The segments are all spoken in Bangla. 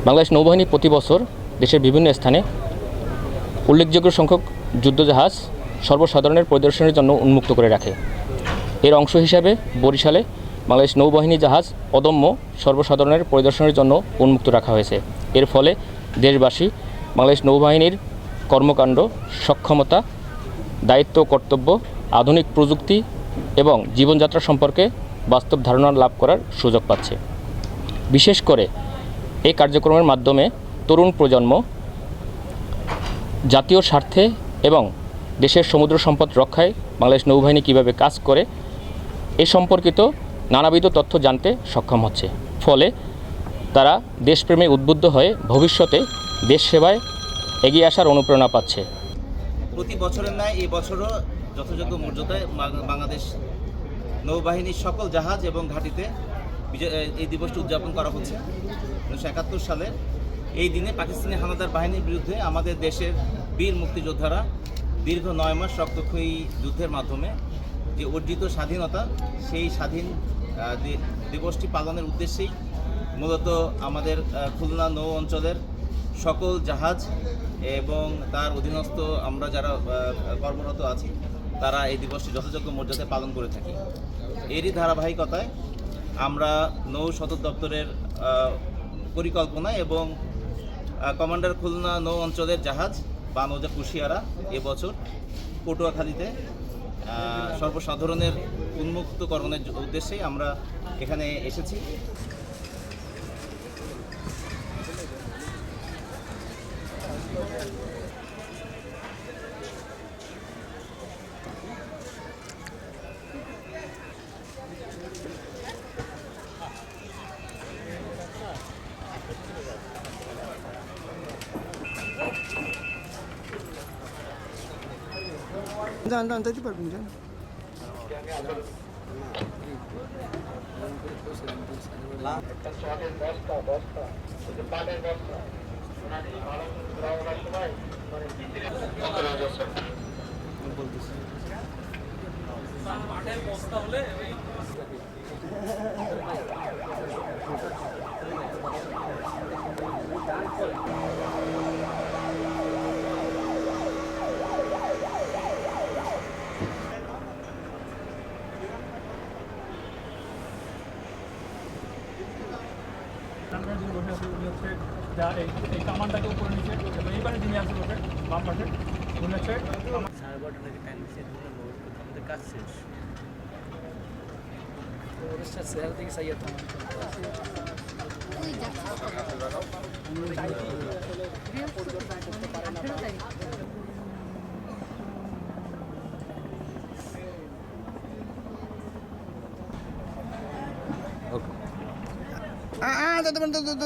বাংলাদেশ নৌবাহিনী প্রতি বছর দেশের বিভিন্ন স্থানে উল্লেখযোগ্য সংখ্যক যুদ্ধজাহাজ সর্বসাধারণের পরিদর্শনের জন্য উন্মুক্ত করে রাখে। এর অংশ হিসাবে বরিশালে বাংলাদেশ নৌবাহিনী জাহাজ অদম্য সর্বসাধারণের পরিদর্শনের জন্য উন্মুক্ত রাখা হয়েছে। এর ফলে দেশবাসী বাংলাদেশ নৌবাহিনীর কর্মকাণ্ড, সক্ষমতা, দায়িত্ব, কর্তব্য, আধুনিক প্রযুক্তি এবং জীবনযাত্রা সম্পর্কে বাস্তব ধারণা লাভ করার সুযোগ পাচ্ছে। বিশেষ করে এই কার্যক্রমের মাধ্যমে তরুণ প্রজন্ম জাতীয় স্বার্থে এবং দেশের সমুদ্র সম্পদ রক্ষায় বাংলাদেশ নৌবাহিনী কীভাবে কাজ করে এ সম্পর্কিত নানাবিধ তথ্য জানতে সক্ষম হচ্ছে। ফলে তারা দেশপ্রেমে উদ্বুদ্ধ হয়ে ভবিষ্যতে দেশ সেবায় এগিয়ে আসার অনুপ্রেরণা পাচ্ছে। প্রতি বছরের ন্যায় এই বছরও যথাযোগ্য মর্যাদায় বাংলাদেশ নৌবাহিনীর সকল জাহাজ এবং ঘাঁটিতে এই দিবসটি উদযাপন করা হচ্ছে। 1971 সালে এই দিনে পাকিস্তানি হানাদার বাহিনীর বিরুদ্ধে আমাদের দেশের বীর মুক্তিযোদ্ধারা দীর্ঘ 9 মাস রক্তক্ষয়ী যুদ্ধের মাধ্যমে যে অর্জিত স্বাধীনতা, সেই স্বাধীন দিবসটি পালনের উদ্দেশ্যেই মূলত আমাদের খুলনা নৌ অঞ্চলের সকল জাহাজ এবং তার অধীনস্থ আমরা যারা কর্মরত আছি তারা এই দিবসটি যথাযোগ্য মর্যাদায় পালন করে থাকি। এরই ধারাবাহিকতায় আমরা নৌ সদর দপ্তরের পরিকল্পনা এবং কমান্ডার খুলনা নৌ অঞ্চলের জাহাজ বানৌজা কুশিয়ারা এবছর পটুয়াখালীতে সর্বসাধারণের উন্মুক্তকরণের উদ্দেশ্যেই আমরা এখানে এসেছি। যান যাইতে পারবেন, যান। এই কামানটাকে উপরে নিচে এবং এইবারে যিনি আছে বসে বাম পাশে উনি হচ্ছে 12:30 থেকে টাইম দিচ্ছে, আমাদের কাজ শেষ। চেহারা থেকে সাইয়া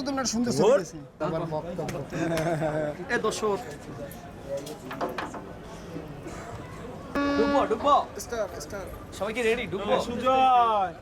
তোমরা সুন্দর দর্শক সবাই কি রেডি? ডুববো। সুজয়